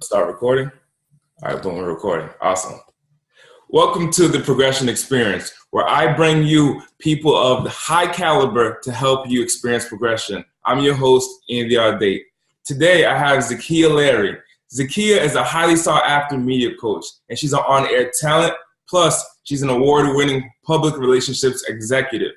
Start recording. All right, boom, we're recording. Awesome. Welcome to the Progression Experience, where I bring you people of the high caliber to help you experience progression. I'm your host, in the Audate. Today, I have Zakiya Larry. Zakiya is a highly sought-after media coach, and she's an on-air talent. Plus, she's an award-winning public relationships executive.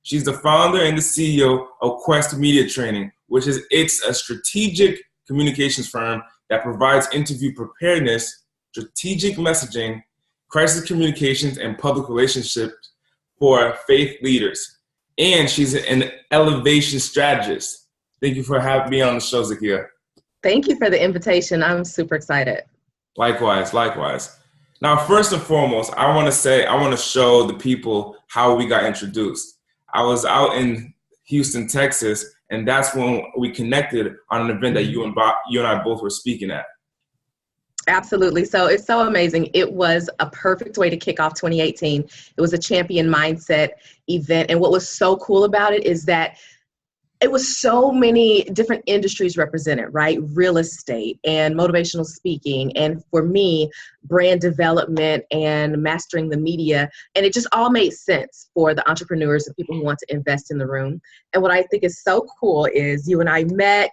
She's the founder and the CEO of Quest Media Training, which is a strategic communications firm that provides interview preparedness, strategic messaging, crisis communications, and public relationships for faith leaders. And she's an elevation strategist. Thank you for having me on the show, Zakiya. Thank you for the invitation. I'm super excited. Likewise. Now, first and foremost, I want to show the people how we got introduced. I was out in Houston, Texas, and that's when we connected on an event that you and I both were speaking at. Absolutely. So it's so amazing. It was a perfect way to kick off 2018. It was a champion mindset event. And what was so cool about it is that it was so many different industries represented, right? Real estate and motivational speaking. And for me, brand development and mastering the media. And it just all made sense for the entrepreneurs and people who want to invest in the room. And what I think is so cool is you and I met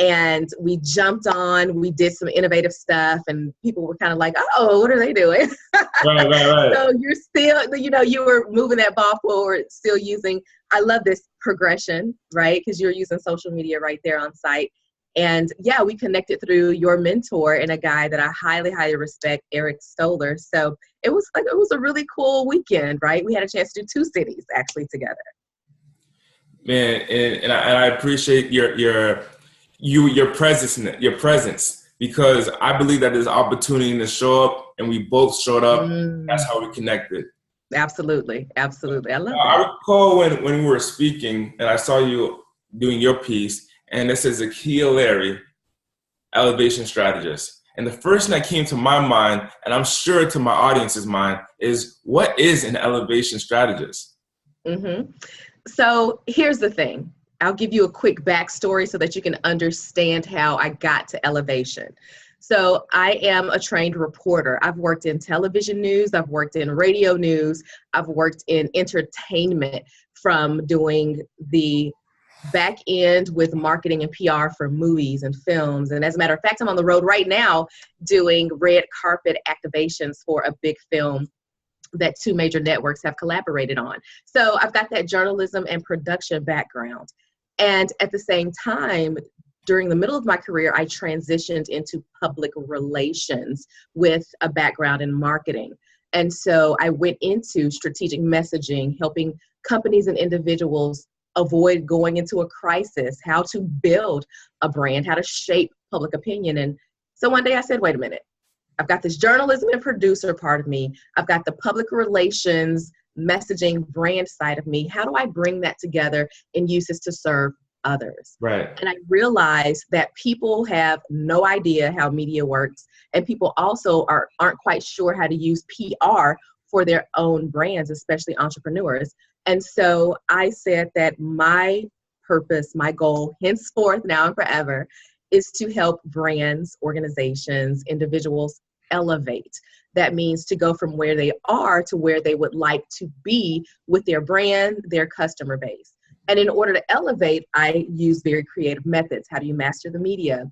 and we jumped on, we did some innovative stuff and people were kind of like, oh, what are they doing? Right. So you're still, you were moving that ball forward, still using, I love this progression, right? Because you're using social media right there on site. And yeah, we connected through your mentor and a guy that I highly, highly respect, Eric Stoller. So it was a really cool weekend, right? We had a chance to do 2 cities actually together. Man, and I appreciate your presence, because I believe that there's opportunity to show up, and we both showed up. That's how we connected. Absolutely. I love that. I recall when we were speaking and I saw you doing your piece, and it says Zakiya Larry, elevation strategist. And the first thing that came to my mind, and I'm sure to my audience's mind, is what is an elevation strategist? Mm-hmm. So here's the thing. I'll give you a quick backstory so that you can understand how I got to elevation. So I am a trained reporter. I've worked in television news. I've worked in radio news. I've worked in entertainment, from doing the back end with marketing and PR for movies and films. And as a matter of fact, I'm on the road right now doing red carpet activations for a big film that 2 major networks have collaborated on. So I've got that journalism and production background. And at the same time, during the middle of my career, I transitioned into public relations with a background in marketing. And so I went into strategic messaging, helping companies and individuals avoid going into a crisis, how to build a brand, how to shape public opinion. And so one day I said, wait a minute, I've got this journalism and producer part of me. I've got the public relations, messaging, brand side of me. How do I bring that together and use this to serve others? Right. And I realized that people have no idea how media works, and people also aren't quite sure how to use PR for their own brands, especially entrepreneurs. And so I said that my purpose, my goal, henceforth, now and forever, is to help brands, organizations, individuals elevate. That means to go from where they are to where they would like to be with their brand, their customer base. And in order to elevate, I use very creative methods. How do you master the media?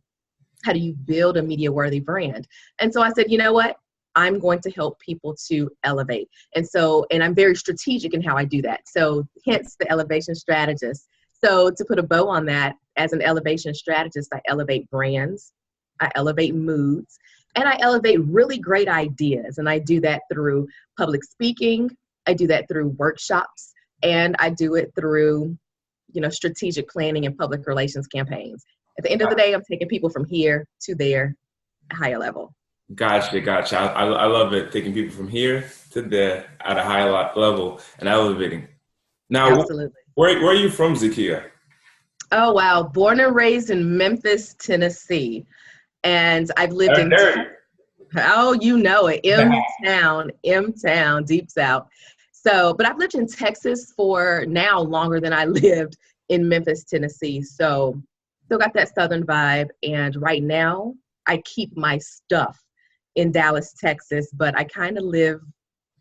How do you build a media-worthy brand? And so I said, you know what? I'm going to help people to elevate. And I'm very strategic in how I do that. So hence the elevation strategist. So to put a bow on that, as an elevation strategist, I elevate brands, I elevate moods, and I elevate really great ideas. And I do that through public speaking. I do that through workshops, and I do it through strategic planning and public relations campaigns. At the end of the day, I'm taking people from here to there, higher level. Gotcha. I love it. Taking people from here to there at a higher level and elevating. Now, absolutely. Where are you from, Zakiya? Oh, wow. Born and raised in Memphis, Tennessee. And I've lived in, oh, you know it, M-Town, deep South. So, but I've lived in Texas for now longer than I lived in Memphis, Tennessee. So still got that Southern vibe. And right now I keep my stuff in Dallas, Texas, but I kind of live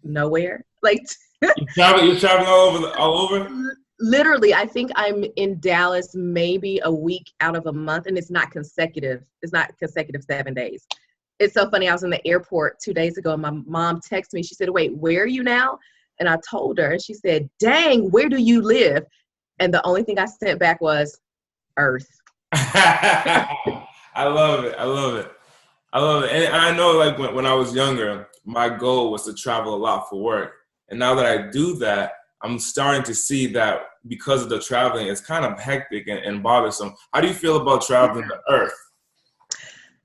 nowhere. Like You're traveling all over? Literally, I think I'm in Dallas maybe a week out of a month, and it's not consecutive. It's not consecutive 7 days. It's so funny. I was in the airport 2 days ago, and my mom texted me. She said, "Wait, where are you now?" And I told her, and she said, "Dang, where do you live?" And the only thing I sent back was Earth. I love it. I love it. I love it. And I know, like, when I was younger, my goal was to travel a lot for work. And now that I do that, I'm starting to see that because of the traveling, it's kind of hectic and bothersome. How do you feel about traveling the Earth?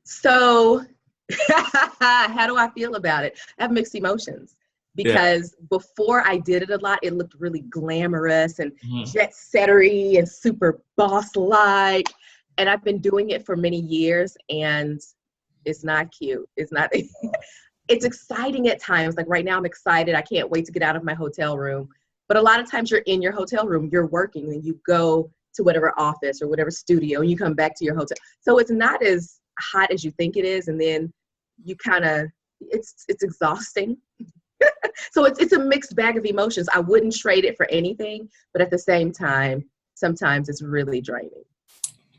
So how do I feel about it? I have mixed emotions because before I did it a lot, it looked really glamorous and jet settery and super boss-like. And I've been doing it for many years, and it's not cute. It's not. It's exciting at times. Like right now, I'm excited. I can't wait to get out of my hotel room. But a lot of times you're in your hotel room, you're working, and you go to whatever office or whatever studio, and you come back to your hotel. So it's not as hot as you think it is. And then you kind of, it's exhausting. So it's a mixed bag of emotions. I wouldn't trade it for anything, but at the same time, sometimes it's really draining.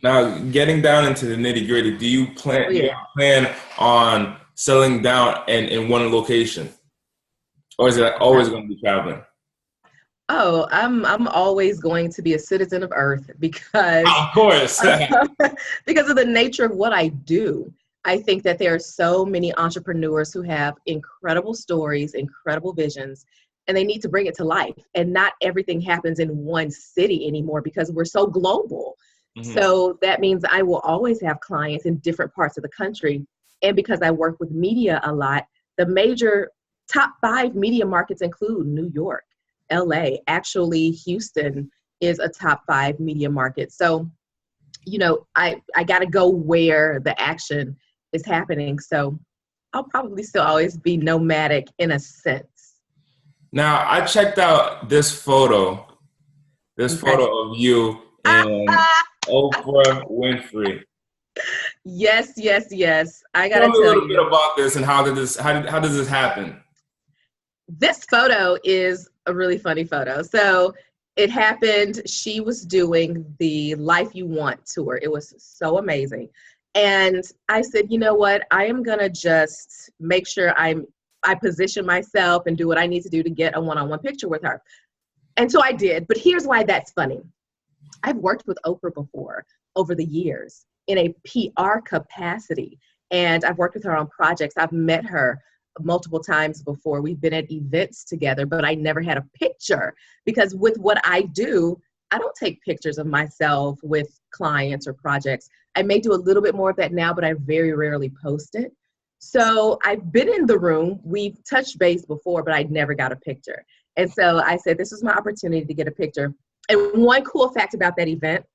Now, getting down into the nitty gritty, do you plan on settling down in one location? Or is it always going to be traveling? Oh, I'm always going to be a citizen of Earth because, of course, because of the nature of what I do. I think that there are so many entrepreneurs who have incredible stories, incredible visions, and they need to bring it to life. And not everything happens in one city anymore because we're so global. So that means I will always have clients in different parts of the country. And because I work with media a lot, the major top 5 media markets include New York, LA, actually Houston is a top 5 media market. So, you know, I got to go where the action is happening. So I'll probably still always be nomadic in a sense. Now, I checked out this photo of you and Oprah Winfrey. Yes. I got to tell me a little you bit about this and how does this happen? This photo is a really funny photo. So it happened, she was doing the Life You Want tour. It was so amazing. And I said, you know what? I am going to just make sure I position myself and do what I need to do to get a one-on-one picture with her. And so I did. But here's why that's funny. I've worked with Oprah before over the years in a PR capacity. And I've worked with her on projects. I've met her multiple times before. We've been at events together, but I never had a picture because with what I do, I don't take pictures of myself with clients or projects. I may do a little bit more of that now, but I very rarely post it. So I've been in the room. We've touched base before, but I never got a picture. And so I said, this was my opportunity to get a picture. And one cool fact about that event,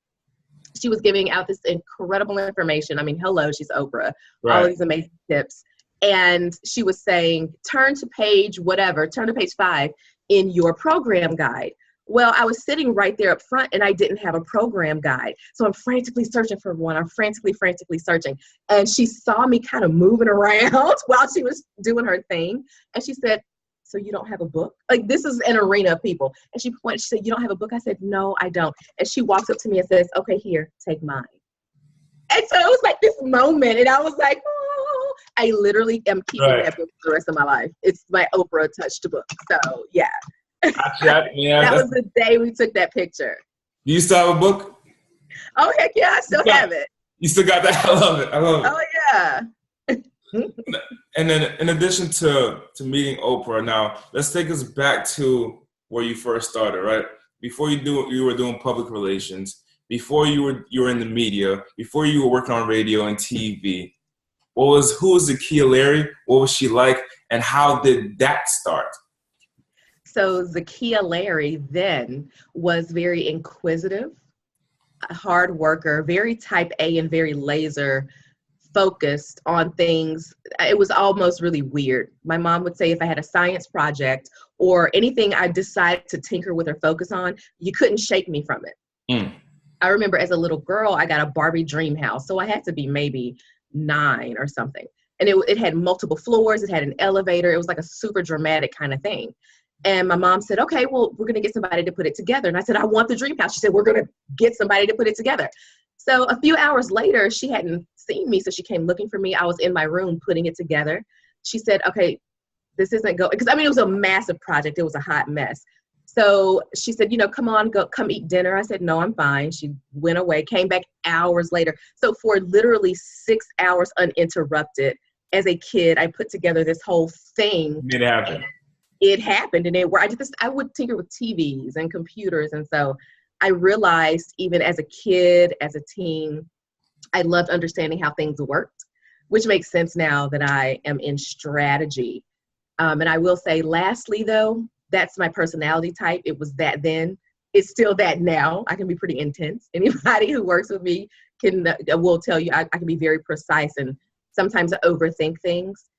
she was giving out this incredible information. I mean, hello, she's Oprah, all of these amazing tips. And she was saying, turn to page 5 in your program guide. Well, I was sitting right there up front and I didn't have a program guide. So I'm frantically searching for one. I'm frantically searching. And she saw me kind of moving around while she was doing her thing. And she said, so you don't have a book? Like, this is an arena of people. And she pointed, she said, you don't have a book? I said, no, I don't. And she walks up to me and says, okay, here, take mine. And so it was like this moment. And I was like, oh, I literally am keeping that book for the rest of my life. It's my Oprah touched book. So yeah. That was the day we took that picture. Do you still have a book? Oh, heck yeah, I still have it. You still got that? I love it. Oh, yeah. And then in addition to meeting Oprah, now let's take us back to where you first started, right? Before you were doing public relations, before you were in the media, before you were working on radio and TV. Who was Zakiya Larry? What was she like? And how did that start? So Zakiya Larry then was very inquisitive, a hard worker, very type A and very laser focused on things. It was almost really weird. My mom would say if I had a science project or anything I decided to tinker with or focus on, you couldn't shake me from it. I remember as a little girl, I got a Barbie dream house. So I had to be maybe 9 or something. And it had multiple floors. It had an elevator. It was like a super dramatic kind of thing. And my mom said, okay, well, we're going to get somebody to put it together. And I said, I want the dream house. She said, we're going to get somebody to put it together. So a few hours later, she hadn't seen me. So she came looking for me. I was in my room putting it together. She said, okay, this isn't go, because I mean, it was a massive project. It was a hot mess. So she said, come on, come eat dinner. I said, no, I'm fine. She went away, came back hours later. So for literally 6 hours uninterrupted, as a kid, I put together this whole thing. It happened. It happened. And I would tinker with TVs and computers. And so I realized even as a kid, as a teen, I loved understanding how things worked, which makes sense now that I am in strategy. And I will say, lastly, though, that's my personality type. It was that then. It's still that now. I can be pretty intense. Anybody who works with me will tell you I can be very precise, and sometimes I overthink things.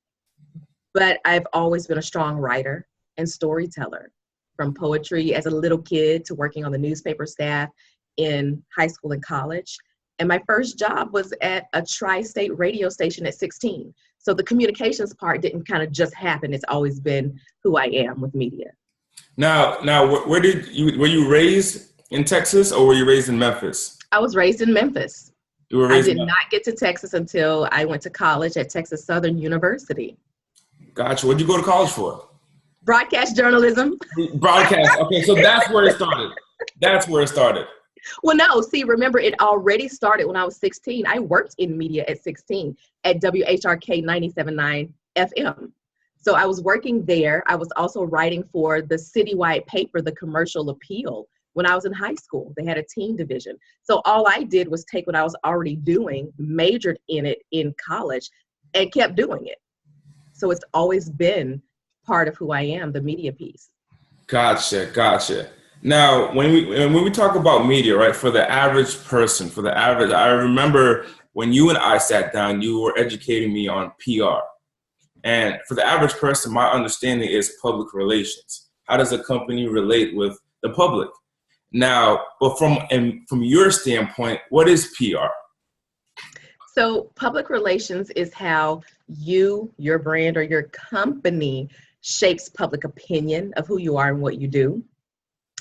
But I've always been a strong writer and storyteller, from poetry as a little kid to working on the newspaper staff in high school and college. And my first job was at a tri-state radio station at 16. So the communications part didn't kind of just happen. It's always been who I am with media. Now, were you raised in Texas, or were you raised in Memphis? I was raised in Memphis. You were raised I did not get to Texas until I went to college at Texas Southern University. Gotcha. What did you go to college for? Broadcast journalism. Broadcast. Okay, so that's where it started. That's where it started. Well, no, see, remember, it already started when I was 16. I worked in media at 16 at WHRK 97.9 FM. So I was working there. I was also writing for the citywide paper, The Commercial Appeal, when I was in high school. They had a teen division. So all I did was take what I was already doing, majored in it in college, and kept doing it. So it's always been part of who I am, the media piece. Gotcha. Now, when we talk about media, right, for the average person, I remember when you and I sat down, you were educating me on PR. And for the average person, my understanding is public relations. How does a company relate with the public? Now, but from your standpoint, what is PR? So public relations is how your brand, or your company shapes public opinion of who you are and what you do.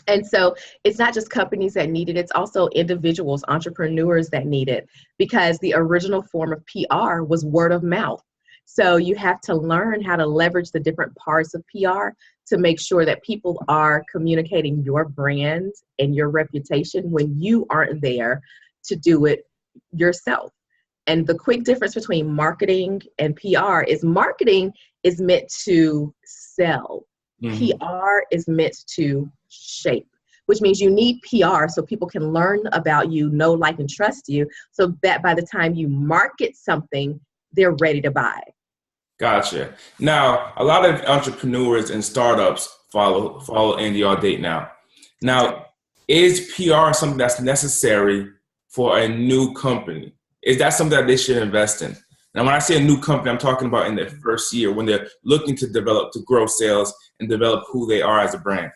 And so it's not just companies that need it, it's also individuals, entrepreneurs that need it, because the original form of PR was word of mouth. So you have to learn how to leverage the different parts of PR to make sure that people are communicating your brand and your reputation when you aren't there to do it yourself. And the quick difference between marketing and PR is marketing is meant to sell. Mm-hmm. PR is meant to shape, which means you need PR so people can learn about you, know, like, and trust you, so that by the time you market something, they're ready to buy. Gotcha. Now, a lot of entrepreneurs and startups follow Andy Audate now. Now, is PR something that's necessary for a new company? Is that something that they should invest in? Now, when I say a new company, I'm talking about in their first year, when they're looking to grow sales and develop who they are as a brand.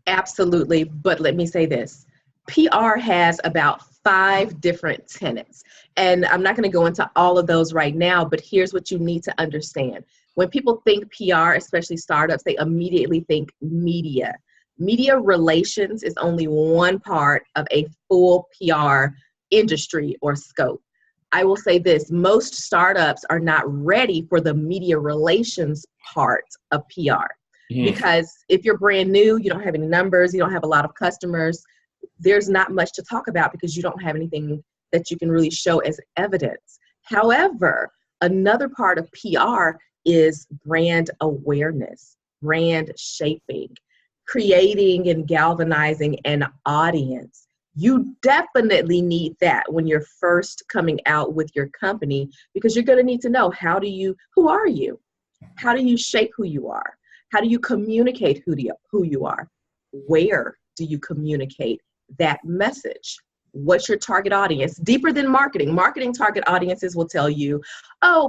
Absolutely. But let me say this. PR has about 5 different tenets. And I'm not going to go into all of those right now, but here's what you need to understand. When people think PR, especially startups, they immediately think media. Media relations is only one part of a full PR industry or scope. I will say this, most startups are not ready for the media relations part of PR. Mm-hmm. Because if you're brand new, you don't have any numbers, you don't have a lot of customers, there's not much to talk about because you don't have anything that you can really show as evidence. However, another part of PR is brand awareness, brand shaping, creating and galvanizing an audience. You definitely need that when you're first coming out with your company, because you're going to need to know who are you? How do you shape who you are? How do you communicate who you are? Where do you communicate that message? What's your target audience? Deeper than marketing. Marketing target audiences will tell you,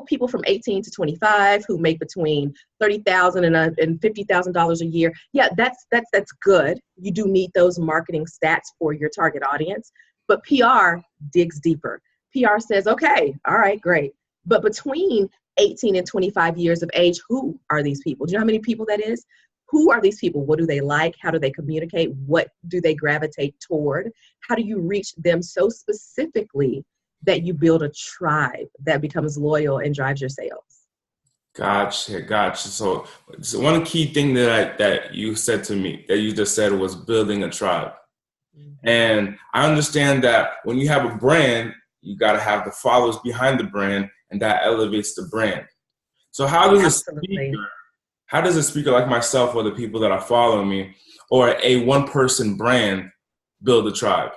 people from 18 to 25 who make between $30,000 and $50,000 a year. Yeah, that's good. You do need those marketing stats for your target audience. But PR digs deeper. PR says, okay, all right, great. But between 18 and 25 years of age, who are these people? Do you know how many people that is? Who are these people? What do they like? How do they communicate? What do they gravitate toward? How do you reach them so specifically that you build a tribe that becomes loyal and drives your sales? Gotcha. So one key thing that you said to me, that you just said, was building a tribe. And I understand that when you have a brand, you got to have the followers behind the brand, and that elevates the brand. So how does a speaker like myself, or the people that are following me, or a one-person brand, build a tribe?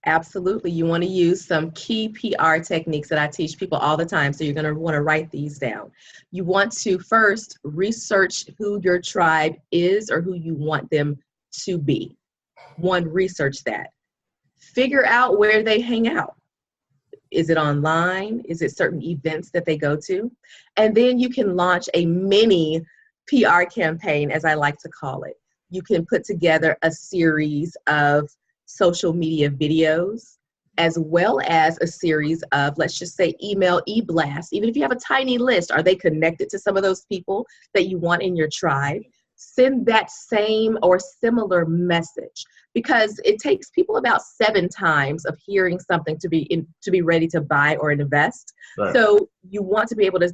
Absolutely. You want to use some key PR techniques that I teach people all the time. So you're going to want to write these down. You want to first research who your tribe is, or who you want them to be. One, research that. Figure out where they hang out. Is it online? Is it certain events that they go to? And then you can launch a mini PR campaign, as I like to call it. You can put together a series of social media videos, as well as a series of, let's just say, email e-blasts. Even if you have a tiny list, are they connected to some of those people that you want in your tribe? Send that same or similar message, because it takes people about 7 times of hearing something to be ready to buy or invest. Right. So you want to be able to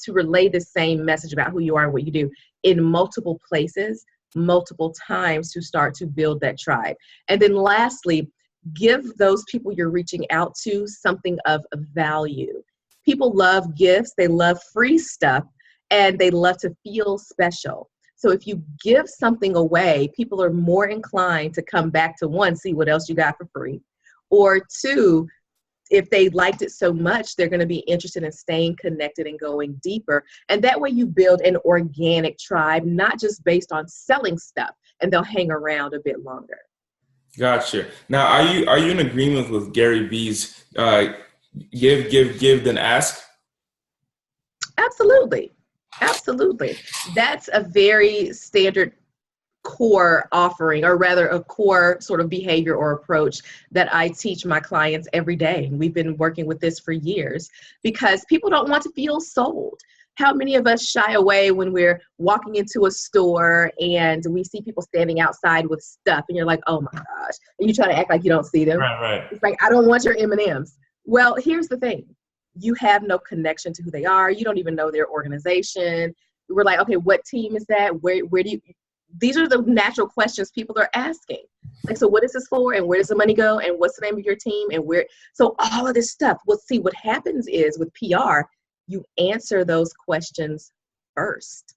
to relay the same message about who you are and what you do in multiple places, multiple times, to start to build that tribe. And then lastly, give those people you're reaching out to something of value. People love gifts, they love free stuff, and they love to feel special. So if you give something away, people are more inclined to come back to, 1, see what else you got for free, or 2, if they liked it so much, they're going to be interested in staying connected and going deeper. And that way you build an organic tribe, not just based on selling stuff, and they'll hang around a bit longer. Gotcha. Now, are you in agreement with Gary Vee's give, then ask? Absolutely. That's a very standard core offering, or rather a core sort of behavior or approach that I teach my clients every day. We've been working with this for years because people don't want to feel sold. How many of us shy away when we're walking into a store and we see people standing outside with stuff, and you're like, oh my gosh, and you try to act like you don't see them. Right. It's like, I don't want your M&Ms. Well, here's the thing. You have no connection to who they are. You don't even know their organization. We're like, okay, what team is that? Where do you... These are the natural questions people are asking. Like, so what is this for? And where does the money go? And what's the name of your team? And where? So all of this stuff. Well, see, what happens is with PR, you answer those questions first.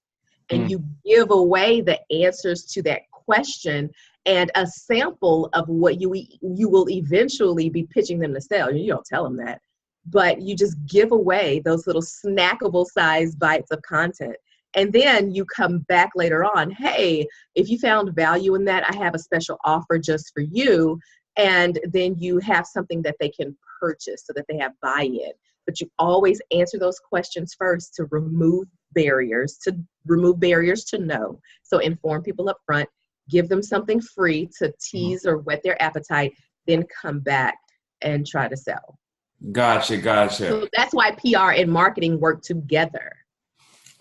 And you give away the answers to that question and a sample of what you will eventually be pitching them to sell. You don't tell them that, but you just give away those little snackable size bites of content. And then you come back later on, hey, if you found value in that, I have a special offer just for you. And then you have something that they can purchase so that they have buy-in. But you always answer those questions first to remove barriers to know. So inform people up front, give them something free to tease or whet their appetite, then come back and try to sell. Gotcha. So that's why PR and marketing work together.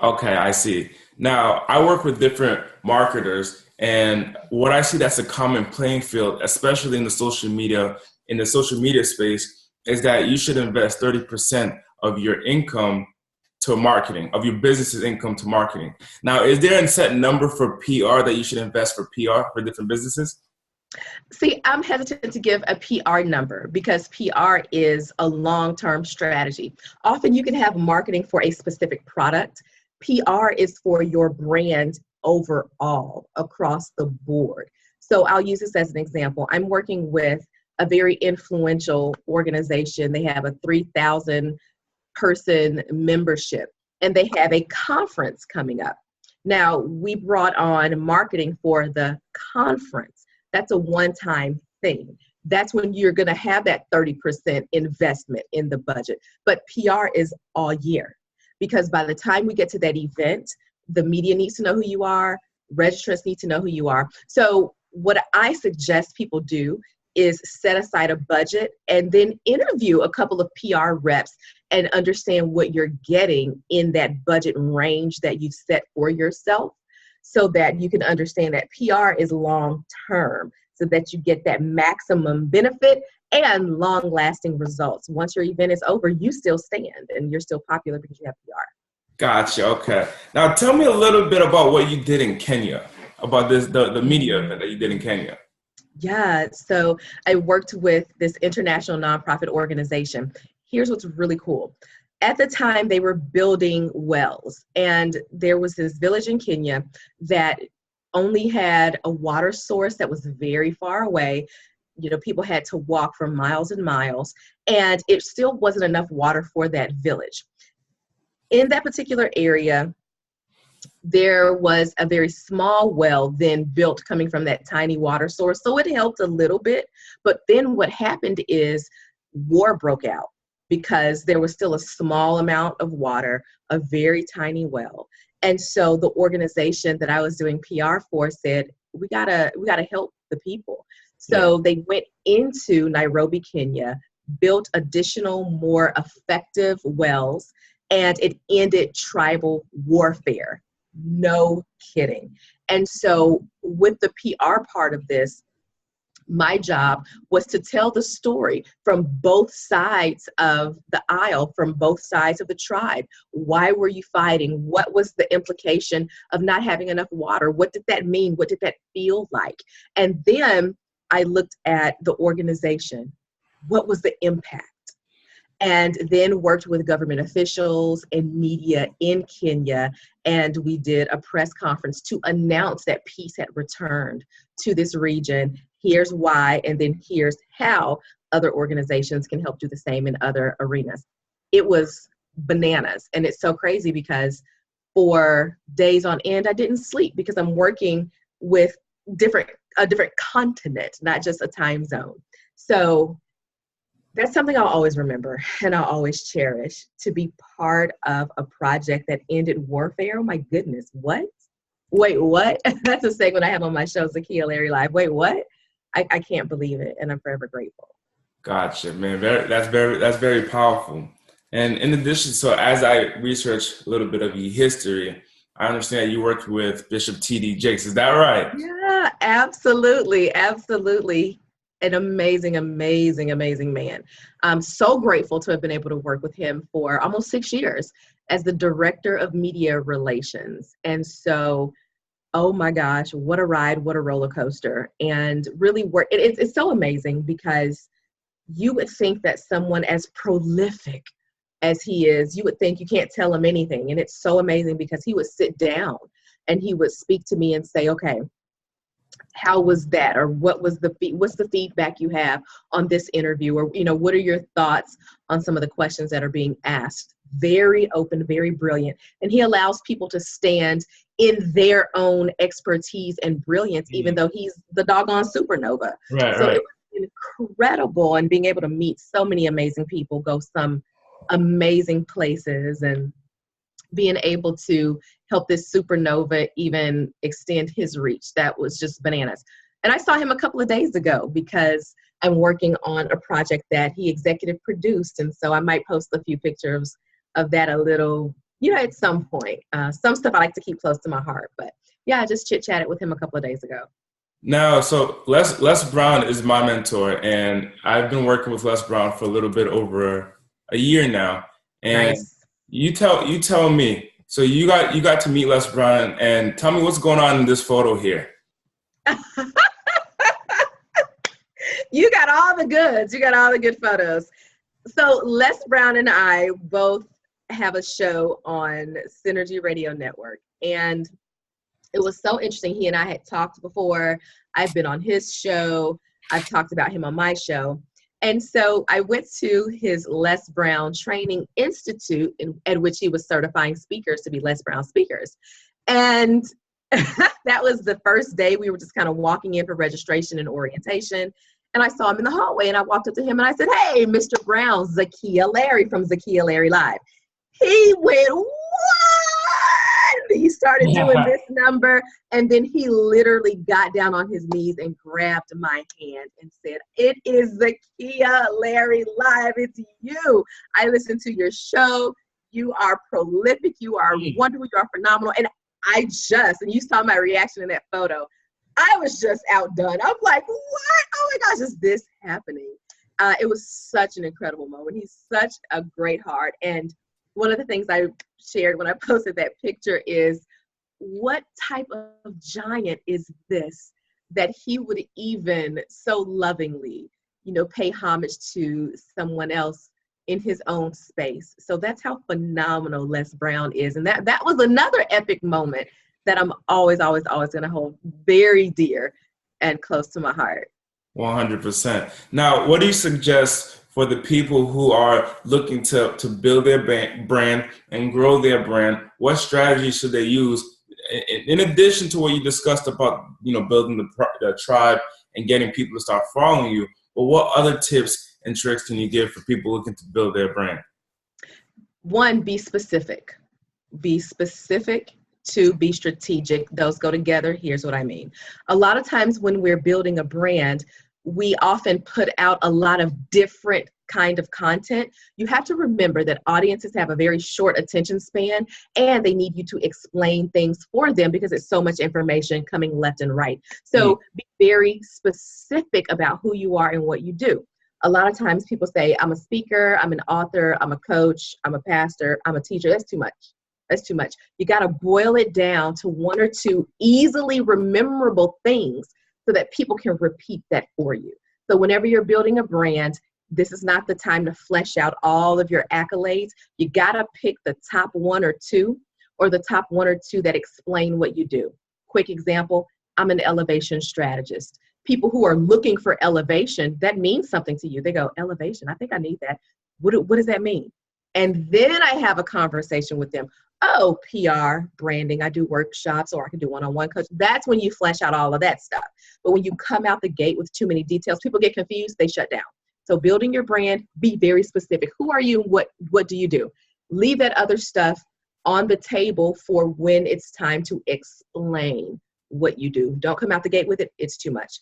Okay, I see. Now, I work with different marketers, and what I see that's a common playing field, especially in the social media space, is that you should invest 30% of your income to marketing, of your business's income to marketing. Now, is there a set number for PR that you should invest for PR for different businesses? See, I'm hesitant to give a PR number because PR is a long-term strategy. Often you can have marketing for a specific product. PR is for your brand overall across the board. So I'll use this as an example. I'm working with a very influential organization. They have a 3,000 person membership, and they have a conference coming up. Now, we brought on marketing for the conference. That's a one-time thing. That's when you're going to have that 30% investment in the budget. But PR is all year. Because by the time we get to that event, the media needs to know who you are, registrants need to know who you are. So what I suggest people do is set aside a budget and then interview a couple of PR reps and understand what you're getting in that budget range that you've set for yourself, so that you can understand that PR is long term, so that you get that maximum benefit and long lasting results. Once your event is over, you still stand and you're still popular because you have PR. Gotcha. Okay. Now tell me a little bit about what you did in Kenya, about the media event that you did in Kenya. Yeah, so I worked with this international nonprofit organization. Here's what's really cool. At the time, they were building wells, and there was this village in Kenya that only had a water source that was very far away. You know, people had to walk for miles and miles, and it still wasn't enough water for that village. In that particular area, there was a very small well then built coming from that tiny water source. So it helped a little bit. But then what happened is war broke out because there was still a small amount of water, a very tiny well. And so the organization that I was doing PR for said, we gotta help the people. So they went into Nairobi, Kenya, built additional, more effective wells, and it ended tribal warfare. No kidding. And so with the PR part of this, my job was to tell the story from both sides of the aisle, from both sides of the tribe. Why were you fighting? What was the implication of not having enough water? What did that mean? What did that feel like? And then I looked at the organization. What was the impact? And then worked with government officials and media in Kenya. And we did a press conference to announce that peace had returned to this region. Here's why, and then here's how other organizations can help do the same in other arenas. It was bananas. And it's so crazy because for days on end, I didn't sleep because I'm working with a different continent, not just a time zone. So that's something I'll always remember and I'll always cherish, to be part of a project that ended warfare. Oh my goodness, what? Wait, what? That's a segment I have on my show, Zakiya Larry Live. Wait, what? I can't believe it, and I'm forever grateful. Gotcha, man. That's very powerful. And in addition, so as I researched a little bit of your history, I understand you worked with Bishop T.D. Jakes. Is that right? Yeah, absolutely. Absolutely. An amazing, amazing, amazing man. I'm so grateful to have been able to work with him for almost 6 years as the director of media relations. And so, oh my gosh, what a ride, what a roller coaster. And really it's so amazing because you would think that someone as prolific as he is, you would think you can't tell him anything. And it's so amazing because he would sit down and he would speak to me and say, okay, how was that? Or what's the feedback you have on this interview? Or, what are your thoughts on some of the questions that are being asked? Very open, very brilliant. And he allows people to stand in their own expertise and brilliance, even though he's the doggone supernova. Right, so right. It was incredible, and being able to meet so many amazing people, go some amazing places, and being able to help this supernova even extend his reach. That was just bananas. And I saw him a couple of days ago because I'm working on a project that he executive produced. And so I might post a few pictures of that a little, at some point. Some stuff I like to keep close to my heart. But yeah, I just chit-chatted with him a couple of days ago. Now, so Les Brown is my mentor, and I've been working with Les Brown for a little bit over a year now. And Nice. You tell me. So you got to meet Les Brown, and tell me what's going on in this photo here. You got all the goods. You got all the good photos. So Les Brown and I both have a show on Synergy Radio Network, and it was so interesting. He and I had talked before. I've been on his show. I've talked about him on my show. And so I went to his Les Brown Training Institute at which he was certifying speakers to be Les Brown speakers. And that was the first day. We were just kind of walking in for registration and orientation. And I saw him in the hallway, and I walked up to him and I said, "Hey, Mr. Brown, Zakiya Larry from Zakiya Larry Live." He went, "What?" He started doing this number, and then he literally got down on his knees and grabbed my hand and said, "It is Zakiya Larry Live. It's you. I listened to your show. You are prolific. You are wonderful. You are phenomenal." And and you saw my reaction in that photo. I was just outdone. I'm like, what? Oh my gosh, is this happening? It was such an incredible moment. He's such a great heart. And one of the things I shared when I posted that picture is, what type of giant is this that he would even so lovingly, pay homage to someone else in his own space. So that's how phenomenal Les Brown is. And that was another epic moment that I'm always, always, always going to hold very dear and close to my heart. 100%. Now, what do you suggest for the people who are looking to build their brand and grow their brand? What strategies should they use in addition to what you discussed about, building the tribe and getting people to start following you? But what other tips and tricks can you give for people looking to build their brand? One, be specific. Be specific. Two, be strategic. Those go together. Here's what I mean. A lot of times when we're building a brand, we often put out a lot of different kind of content. You have to remember that audiences have a very short attention span, and they need you to explain things for them because it's so much information coming left and right. So be very specific about who you are and what you do. A lot of times people say, I'm a speaker, I'm an author, I'm a coach, I'm a pastor, I'm a teacher. That's too much. That's too much. You got to boil it down to one or two easily rememberable things so that people can repeat that for you. So whenever you're building a brand, this is not the time to flesh out all of your accolades. You got to pick the top one or two, or the top one or two that explain what you do. Quick example, I'm an elevation strategist. People who are looking for elevation, that means something to you. They go, elevation, I think I need that. What does that mean? And then I have a conversation with them. Oh, PR, branding, I do workshops, or I can do one-on-one coach. That's when you flesh out all of that stuff. But when you come out the gate with too many details, people get confused, they shut down. So building your brand, be very specific. Who are you? What do you do? Leave that other stuff on the table for when it's time to explain what you do. Don't come out the gate with it. It's too much.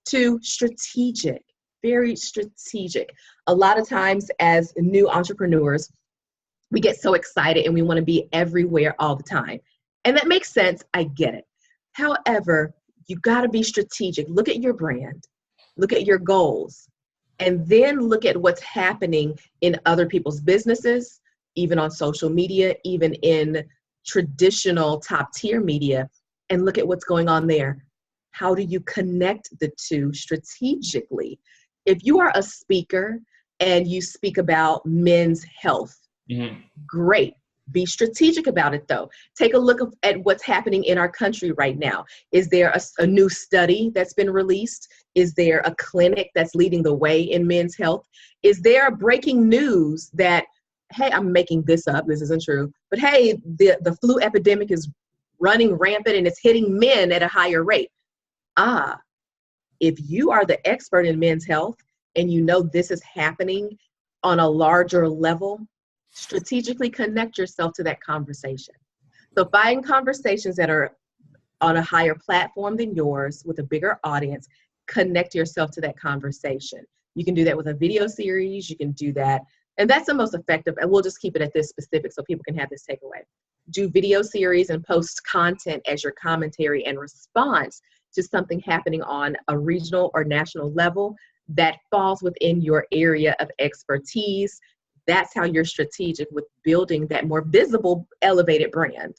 Two, strategic, very strategic. A lot of times as new entrepreneurs, we get so excited and we want to be everywhere all the time. And that makes sense. I get it. However, you got to be strategic. Look at your brand. Look at your goals. And then look at what's happening in other people's businesses, even on social media, even in traditional top tier media, and look at what's going on there. How do you connect the two strategically? If you are a speaker and you speak about men's health, great. Be strategic about it, though. Take a look at what's happening in our country right now. Is there a new study that's been released? Is there a clinic that's leading the way in men's health? Is there breaking news that, hey, I'm making this up, this isn't true, but hey, the flu epidemic is running rampant and it's hitting men at a higher rate? If you are the expert in men's health and you know this is happening on a larger level, strategically connect yourself to that conversation. So find conversations that are on a higher platform than yours with a bigger audience. Connect yourself to that conversation. You can do that with a video series. You can do that. And that's the most effective. And we'll just keep it at this specific so people can have this takeaway. Do video series and post content as your commentary and response to something happening on a regional or national level that falls within your area of expertise. That's how you're strategic with building that more visible, elevated brand.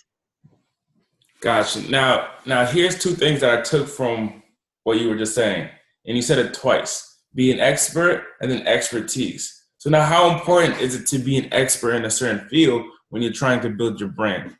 Gotcha. Now here's two things that I took from what you were just saying. And you said it twice. Be an expert and then expertise. So now how important is it to be an expert in a certain field when you're trying to build your brand?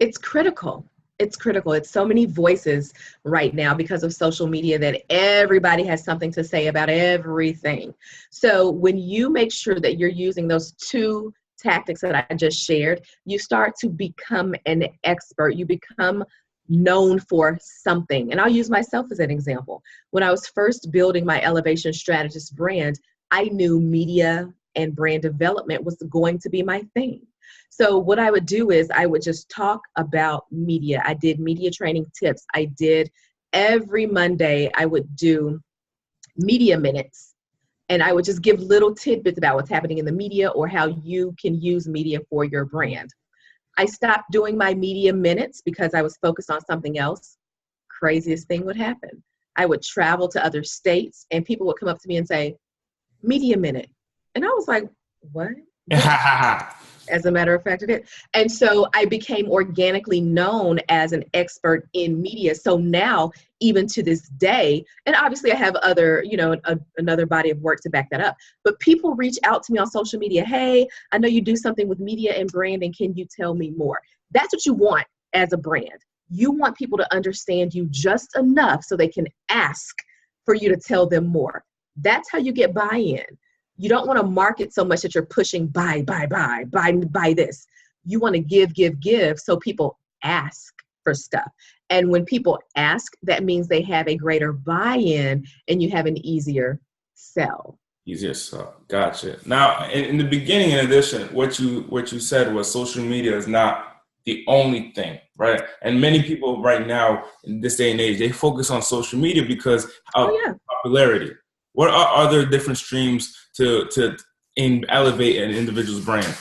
It's critical. It's critical. It's so many voices right now because of social media that everybody has something to say about everything. So when you make sure that you're using those two tactics that I just shared, you start to become an expert. You become known for something. And I'll use myself as an example. When I was first building my Elevation Strategist brand, I knew media and brand development was going to be my thing. So what I would do is I would just talk about media. I did media training tips. I did every Monday, I would do media minutes. And I would just give little tidbits about what's happening in the media or how you can use media for your brand. I stopped doing my media minutes because I was focused on something else. Craziest thing would happen. I would travel to other states and people would come up to me and say, media minute. And I was like, what? As a matter of fact, it did. And so I became organically known as an expert in media. So now, even to this day, and obviously I have other, another body of work to back that up, but people reach out to me on social media. Hey, I know you do something with media and branding. Can you tell me more? That's what you want as a brand. You want people to understand you just enough so they can ask for you to tell them more. That's how you get buy-in. You don't want to market so much that you're pushing buy this. You want to give so people ask for stuff. And when people ask, that means they have a greater buy-in and you have an easier sell. Easier sell. Gotcha. Now, in the beginning, in addition, what you said was social media is not the only thing, right? And many people right now in this day and age, they focus on social media because of popularity. What are other different streams to elevate an individual's brand?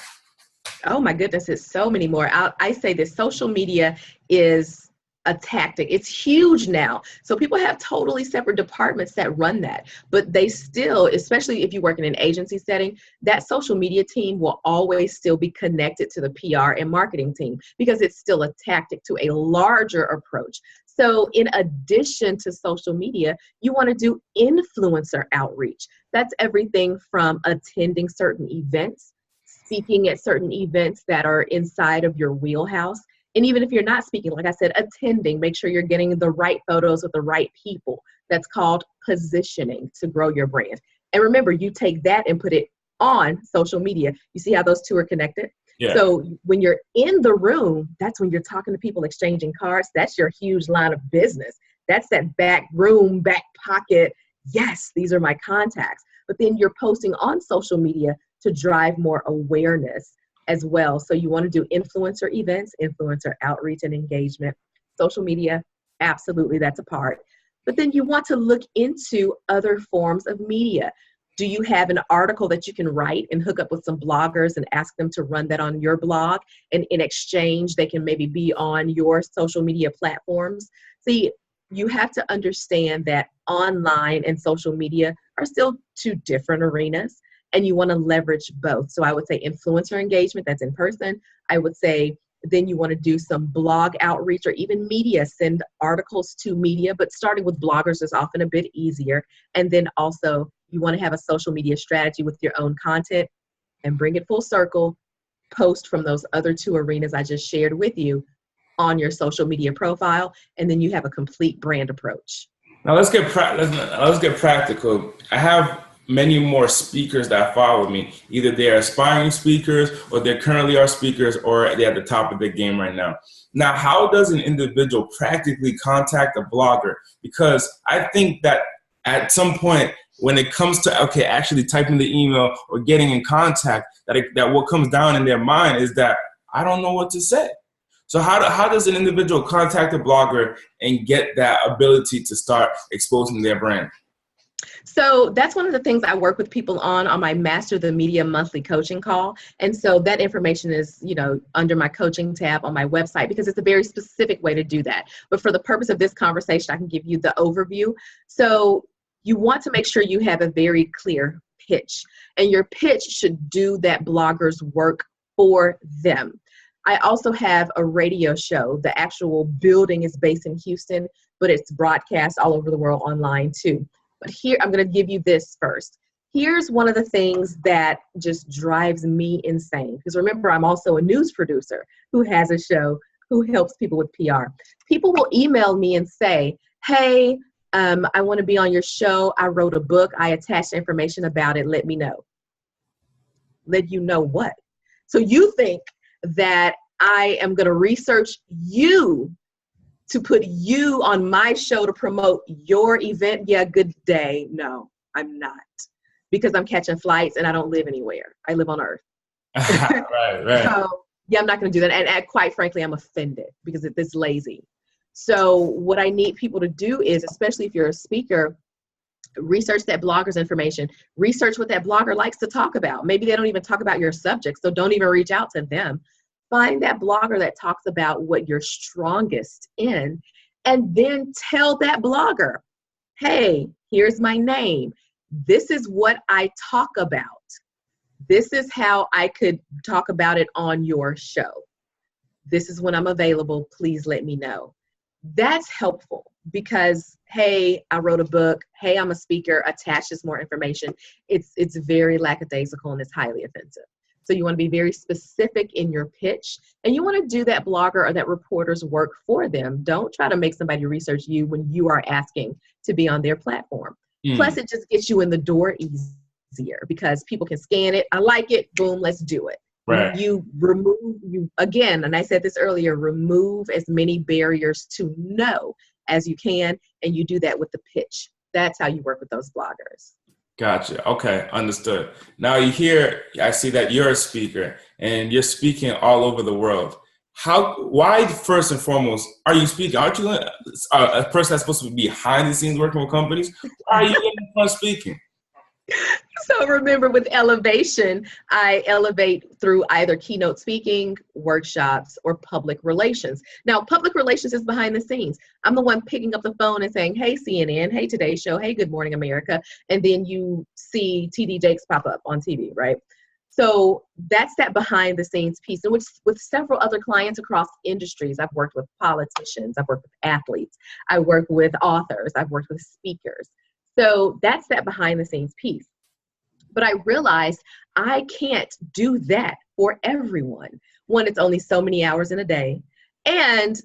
Oh my goodness, it's so many more. I say this, social media is a tactic. It's huge now. So people have totally separate departments that run that, but they still, especially if you work in an agency setting, that social media team will always still be connected to the PR and marketing team because it's still a tactic to a larger approach. So in addition to social media, you want to do influencer outreach. That's everything from attending certain events, speaking at certain events that are inside of your wheelhouse. And even if you're not speaking, like I said, attending, make sure you're getting the right photos with the right people. That's called positioning to grow your brand. And remember, you take that and put it on social media. You see how those two are connected? Yeah. So when you're in the room, that's when you're talking to people, exchanging cards. That's your huge line of business. That's that back room, back pocket. Yes, these are my contacts. But then you're posting on social media to drive more awareness as well. So you want to do influencer events, influencer outreach and engagement. Social media, absolutely, that's a part. But then you want to look into other forms of media. Do you have an article that you can write and hook up with some bloggers and ask them to run that on your blog? And in exchange, they can maybe be on your social media platforms. See, you have to understand that online and social media are still two different arenas, and you want to leverage both. So I would say influencer engagement, that's in person. I would say then you want to do some blog outreach or even media, send articles to media, but starting with bloggers is often a bit easier. And then also you want to have a social media strategy with your own content and bring it full circle, post from those other two arenas I just shared with you on your social media profile, and then you have a complete brand approach. Now let's get practical. I have many more speakers that follow me. Either they're aspiring speakers or they currently are speakers or they're at the top of their game right now. Now, how does an individual practically contact a blogger? Because I think that at some point when it comes to, actually typing the email or getting in contact, that what comes down in their mind is that I don't know what to say. So how does an individual contact a blogger and get that ability to start exposing their brand? So that's one of the things I work with people on my Master the Media monthly coaching call. And so that information is, under my coaching tab on my website because it's a very specific way to do that. But for the purpose of this conversation, I can give you the overview. So you want to make sure you have a very clear pitch, and your pitch should do that blogger's work for them. I also have a radio show. The actual building is based in Houston, but it's broadcast all over the world online too. But here, I'm going to give you this first. Here's one of the things that just drives me insane. Because remember, I'm also a news producer who has a show who helps people with PR. People will email me and say, hey, I want to be on your show. I wrote a book. I attached information about it. Let me know. Let you know what? So you think that I am going to research you to put you on my show to promote your event? Yeah, good day. No, I'm not. Because I'm catching flights and I don't live anywhere. I live on Earth. Right. So Yeah, I'm not going to do that. And quite frankly, I'm offended because it's lazy. So what I need people to do is, especially if you're a speaker, research that blogger's information, research what that blogger likes to talk about. Maybe they don't even talk about your subject, so don't even reach out to them. Find that blogger that talks about what you're strongest in, and then tell that blogger, hey, here's my name. This is what I talk about. This is how I could talk about it on your show. This is when I'm available. Please let me know. That's helpful because, hey, I wrote a book. Hey, I'm a speaker. Attaches more information. It's very lackadaisical and it's highly offensive. So you want to be very specific in your pitch, and you want to do that blogger or that reporter's work for them. Don't try to make somebody research you when you are asking to be on their platform. Plus, it just gets you in the door easier because people can scan it. I like it. Boom, let's do it. Right. You again, and I said this earlier, remove as many barriers to no as you can, and you do that with the pitch. That's how you work with those bloggers. Gotcha. Okay, understood. Now I see that you're a speaker and you're speaking all over the world. Why first and foremost are you speaking? Aren't you a person that's supposed to be behind the scenes working with companies? Why are you in the front speaking? So remember, with elevation, I elevate through either keynote speaking, workshops, or public relations. Now, public relations is behind the scenes. I'm the one picking up the phone and saying, hey, CNN, hey, Today Show, hey, Good Morning America. And then you see TD Jakes pop up on TV, right? So that's that behind the scenes piece. And with several other clients across industries, I've worked with politicians, I've worked with athletes, I work with authors, I've worked with speakers. So that's that behind the scenes piece. But I realized I can't do that for everyone. One, it's only so many hours in a day. And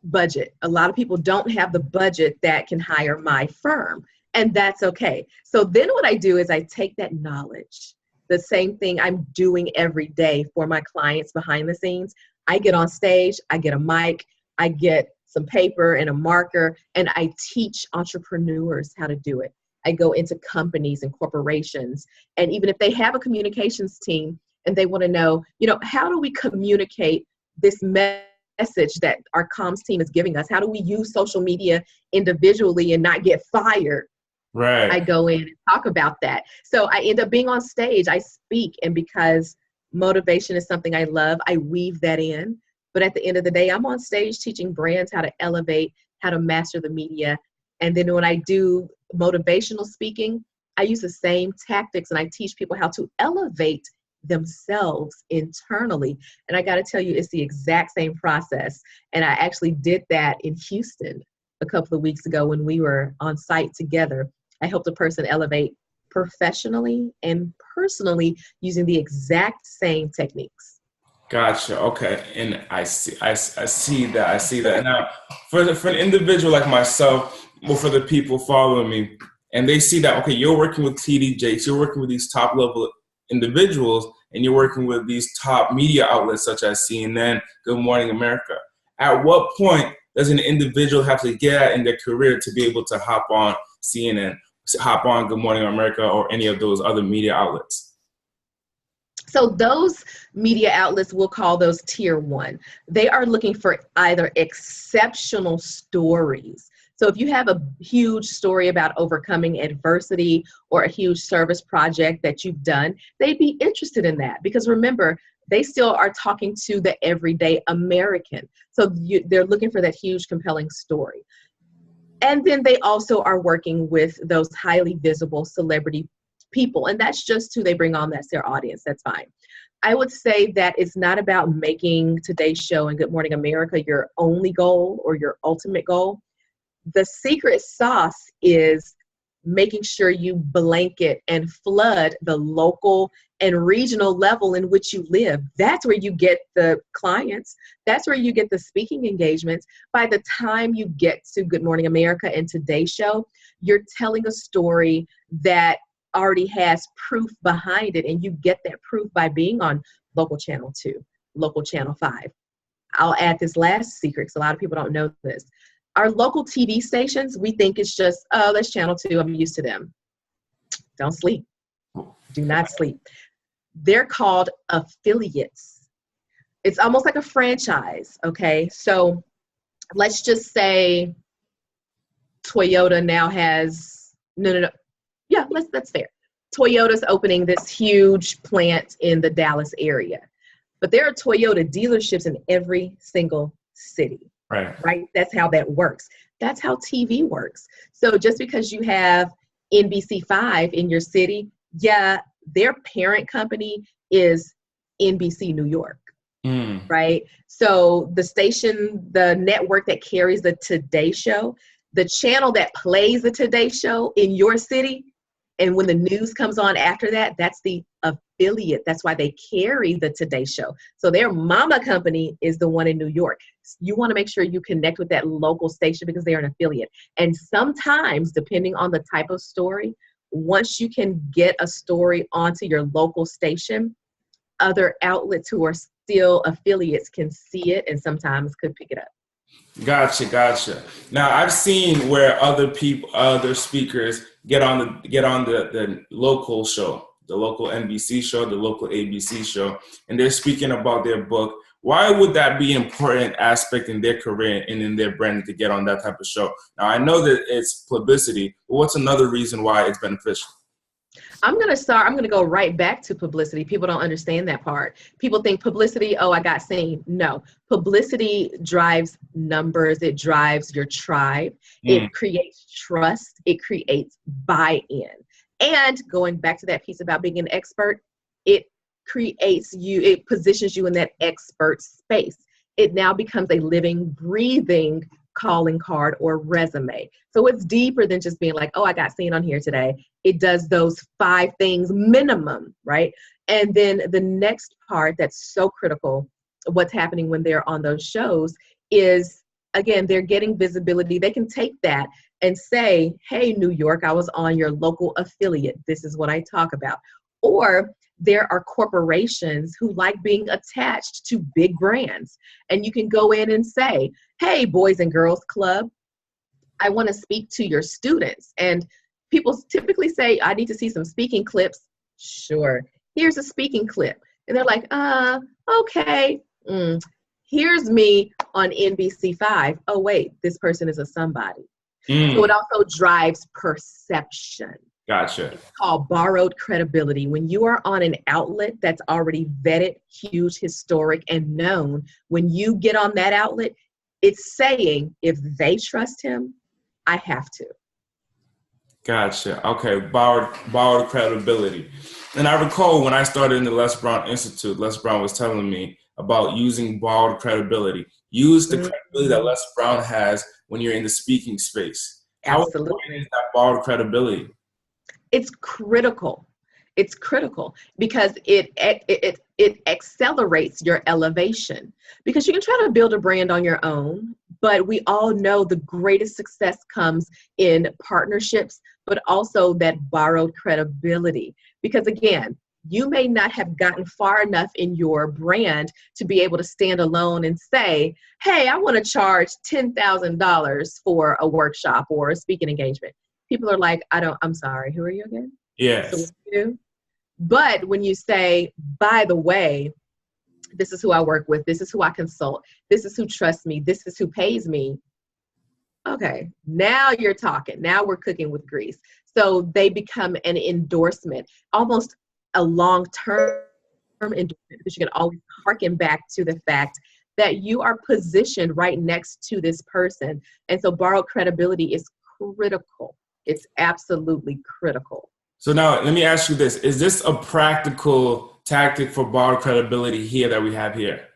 budget. A lot of people don't have the budget that can hire my firm. And that's okay. So then what I do is I take that knowledge, the same thing I'm doing every day for my clients behind the scenes. I get on stage, I get a mic, I get some paper and a marker, and I teach entrepreneurs how to do it. I go into companies and corporations, and even if they have a communications team and they want to know, how do we communicate this message that our comms team is giving us? How do we use social media individually and not get fired? Right. I go in and talk about that. So I end up being on stage, I speak, and because motivation is something I love, I weave that in. But at the end of the day, I'm on stage teaching brands how to elevate, how to master the media. And then when I do motivational speaking, I use the same tactics and I teach people how to elevate themselves internally. And I got to tell you, it's the exact same process. And I actually did that in Houston a couple of weeks ago when we were on site together. I helped a person elevate professionally and personally using the exact same techniques. Gotcha. Okay, and I see that. Now, for an individual like myself, or for the people following me, and they see that, okay, you're working with TD Jakes, you're working with these top level individuals, and you're working with these top media outlets such as CNN, Good Morning America. At what point does an individual have to get at in their career to be able to hop on CNN, hop on Good Morning America, or any of those other media outlets? So those media outlets, we'll call those tier one. They are looking for either exceptional stories. So if you have a huge story about overcoming adversity or a huge service project that you've done, they'd be interested in that because remember, they still are talking to the everyday American. So they're looking for that huge, compelling story. And then they also are working with those highly visible celebrity people. And that's just who they bring on. That's their audience. That's fine. I would say that it's not about making Today's Show and Good Morning America your only goal or your ultimate goal. The secret sauce is making sure you blanket and flood the local and regional level in which you live. That's where you get the clients. That's where you get the speaking engagements. By the time you get to Good Morning America and Today's Show, you're telling a story that already has proof behind it, and you get that proof by being on local channel 2, local channel 5. I'll add this last secret because a lot of people don't know this. Our local TV stations, we think it's just, oh, that's channel 2, I'm used to them. Don't sleep. Do not sleep. They're called affiliates. It's almost like a franchise, okay? So let's just say Toyota now has, no. Yeah, that's fair. Toyota's opening this huge plant in the Dallas area. But there are Toyota dealerships in every single city, right? That's how that works. That's how TV works. So just because you have NBC5 in your city, yeah, their parent company is NBC New York, right? So the station, the network that carries the Today Show, the channel that plays the Today Show in your city, and when the news comes on after that, that's the affiliate. That's why they carry the Today Show. So their mama company is the one in New York. You want to make sure you connect with that local station because they're an affiliate. And sometimes, depending on the type of story, once you can get a story onto your local station, other outlets who are still affiliates can see it and sometimes could pick it up. Gotcha. Now I've seen where other speakers get on the local show, the local NBC show, the local ABC show, and they're speaking about their book. Why would that be an important aspect in their career and in their brand to get on that type of show? Now I know that it's publicity, but what's another reason why it's beneficial? I'm going to go right back to publicity. People don't understand that part. People think publicity, oh, I got seen. No, publicity drives numbers. It drives your tribe. It creates trust. It creates buy-in. And going back to that piece about being an expert, it positions you in that expert space. It now becomes a living, breathing calling card or resume. So it's deeper than just being like, oh, I got seen on here today. It does those 5 things minimum, right? And then the next part that's so critical, what's happening when they're on those shows is, again, they're getting visibility. They can take that and say, hey, New York, I was on your local affiliate. This is what I talk about. Or there are corporations who like being attached to big brands. And you can go in and say, hey, Boys and Girls Club, I want to speak to your students. And people typically say, I need to see some speaking clips. Sure. Here's a speaking clip. And they're like, okay. Here's me on NBC5. Oh, wait, this person is a somebody. So it also drives perception. Gotcha. It's called borrowed credibility. When you are on an outlet that's already vetted, huge, historic, and known, when you get on that outlet, it's saying, if they trust him, I have to. Gotcha. Okay. Borrowed credibility. And I recall when I started in the Les Brown Institute, Les Brown was telling me about using borrowed credibility. Use the credibility that Les Brown has when you're in the speaking space. Absolutely. How important is that borrowed credibility? It's critical. It's critical because it accelerates your elevation, because you can try to build a brand on your own, but we all know the greatest success comes in partnerships, but also that borrowed credibility. Because again, you may not have gotten far enough in your brand to be able to stand alone and say, hey, I want to charge $10,000 for a workshop or a speaking engagement. People are like, I'm sorry, who are you again? Yes. So what do you do? But when you say, by the way, this is who I work with, this is who I consult, this is who trusts me, this is who pays me. Okay, now you're talking. Now we're cooking with grease. So they become an endorsement, almost a long-term endorsement, because you can always harken back to the fact that you are positioned right next to this person. And so borrowed credibility is critical. It's absolutely critical. So now let me ask you this. Is this a practical tactic for borrowed credibility here that we have here?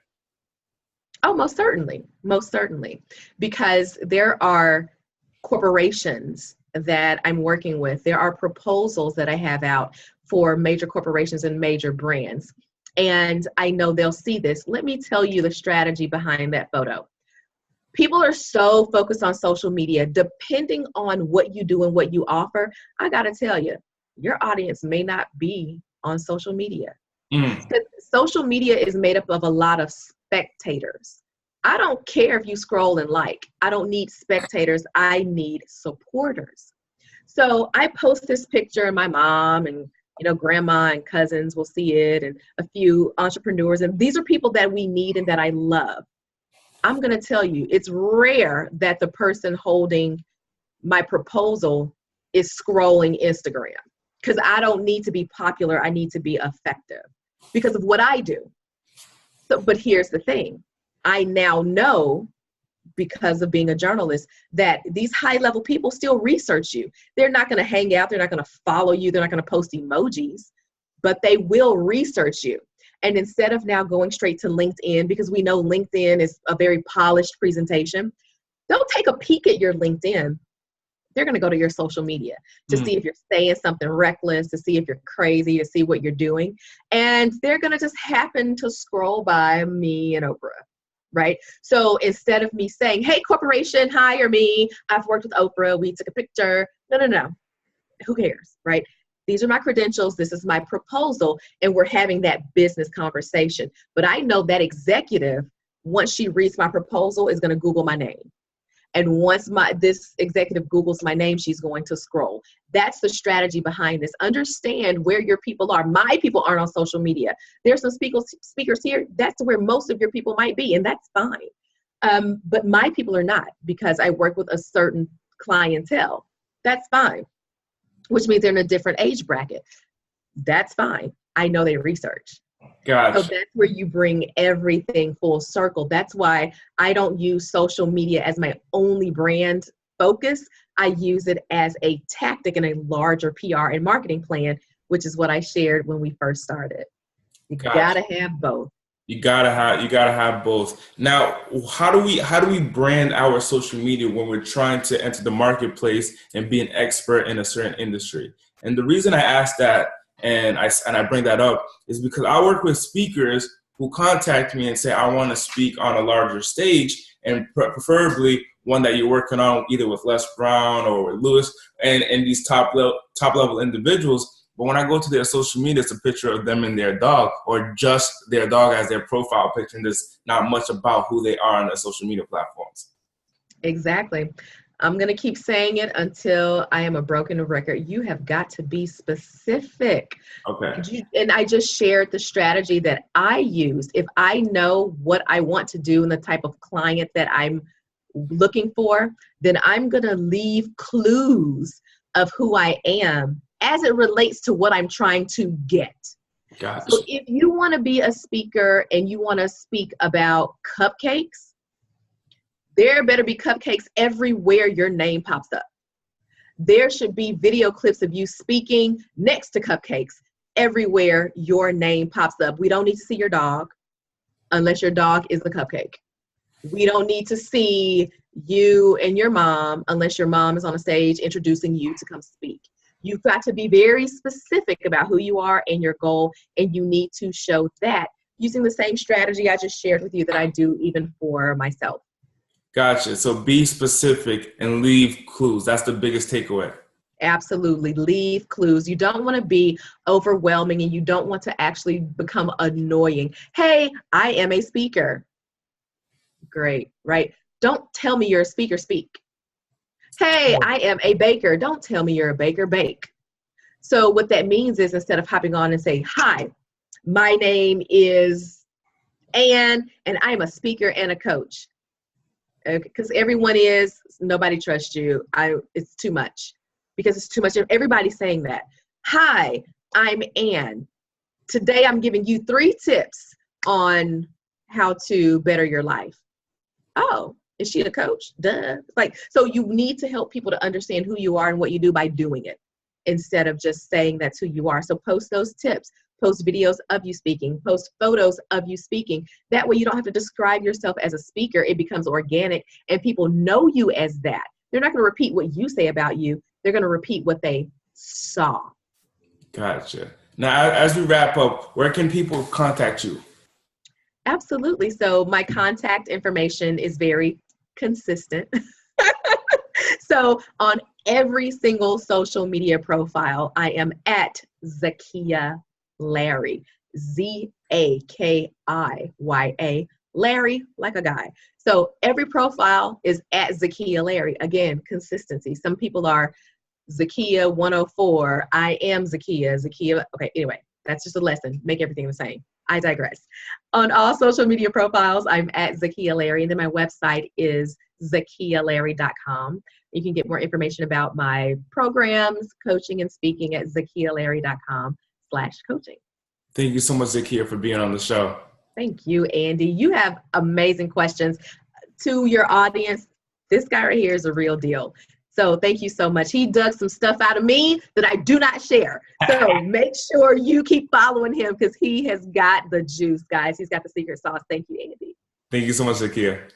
Oh, most certainly. Most certainly. Because there are corporations that I'm working with. There are proposals that I have out for major corporations and major brands. And I know they'll see this. Let me tell you the strategy behind that photo. People are so focused on social media, depending on what you do and what you offer. I got to tell you, your audience may not be on social media. Because social media is made up of a lot of spectators. I don't care if you scroll and like. I don't need spectators. I need supporters. So I post this picture, and my mom and grandma and cousins will see it, and a few entrepreneurs. And these are people that we need and that I love. I'm going to tell you, it's rare that the person holding my proposal is scrolling Instagram, because I don't need to be popular. I need to be effective because of what I do. So, but here's the thing. I now know, because of being a journalist, that these high-level people still research you. They're not going to hang out. They're not going to follow you. They're not going to post emojis, but they will research you. And instead of now going straight to LinkedIn, because we know LinkedIn is a very polished presentation, they'll take a peek at your LinkedIn. They're going to go to your social media to see if you're saying something reckless, to see if you're crazy, to see what you're doing. And they're going to just happen to scroll by me and Oprah. Right? So instead of me saying, hey, corporation, hire me, I've worked with Oprah, we took a picture. No. Who cares? Right? These are my credentials. This is my proposal. And we're having that business conversation. But I know that executive, once she reads my proposal, is going to Google my name. And once this executive Googles my name, she's going to scroll. That's the strategy behind this. Understand where your people are. My people aren't on social media. There's some speakers here. That's where most of your people might be, and that's fine. But my people are not, because I work with a certain clientele. That's fine, which means they're in a different age bracket. That's fine. I know they research. Gotcha. So that's where you bring everything full circle. That's why I don't use social media as my only brand focus. I use it as a tactic in a larger PR and marketing plan, which is what I shared when we first started. You gotta have both. You gotta have both. Now, how do we brand our social media when we're trying to enter the marketplace and be an expert in a certain industry? And the reason I ask that, and I bring that up, is because I work with speakers who contact me and say, I want to speak on a larger stage, and preferably one that you're working on either with Les Brown or with Lewis and these top level individuals. But when I go to their social media, it's a picture of them and their dog, or just their dog as their profile picture, and there's not much about who they are on their social media platforms. Exactly. I'm going to keep saying it until I am a broken record. You have got to be specific. Okay. And I just shared the strategy that I use. If I know what I want to do and the type of client that I'm looking for, then I'm going to leave clues of who I am as it relates to what I'm trying to get. Gotcha. So if you want to be a speaker and you want to speak about cupcakes, there better be cupcakes everywhere your name pops up. There should be video clips of you speaking next to cupcakes everywhere your name pops up. We don't need to see your dog unless your dog is a cupcake. We don't need to see you and your mom unless your mom is on a stage introducing you to come speak. You've got to be very specific about who you are and your goal, and you need to show that using the same strategy I just shared with you that I do even for myself. Gotcha. So be specific and leave clues. That's the biggest takeaway. Absolutely. Leave clues. You don't want to be overwhelming, and you don't want to actually become annoying. Hey, I am a speaker. Great, right? Don't tell me you're a speaker, speak. Hey, I am a baker. Don't tell me you're a baker, bake. So what that means is, instead of hopping on and saying, hi, my name is Ann, and I'm a speaker and a coach. Because everyone is, nobody trusts you. It's too much, because it's too much. Everybody's saying that. Hi, I'm Ann. Today I'm giving you 3 tips on how to better your life. Oh, is she a coach? Duh. So you need to help people to understand who you are and what you do by doing it, instead of just saying that's who you are. So post those tips. Post videos of you speaking, post photos of you speaking. That way you don't have to describe yourself as a speaker. It becomes organic, and people know you as that. They're not going to repeat what you say about you. They're going to repeat what they saw. Gotcha. Now, as we wrap up, where can people contact you? Absolutely. So my contact information is very consistent. So on every single social media profile, I am at Zakiya Larry, Zakiya, Larry, like a guy. So every profile is at Zakiya Larry. Again, consistency. Some people are Zakiya 104. I am Zakiya. Zakiya. Okay, anyway, that's just a lesson. Make everything the same. I digress. On all social media profiles, I'm at Zakiya Larry, and then my website is zakiyalary.com. You can get more information about my programs, coaching, and speaking at zakiyalary.com/coaching. Thank you so much, Zakiya, for being on the show. Thank you, Andy. You have amazing questions. To your audience, this guy right here is a real deal. So thank you so much. He dug some stuff out of me that I do not share. So make sure you keep following him because he has got the juice, guys. He's got the secret sauce. Thank you, Andy. Thank you so much, Zakiya.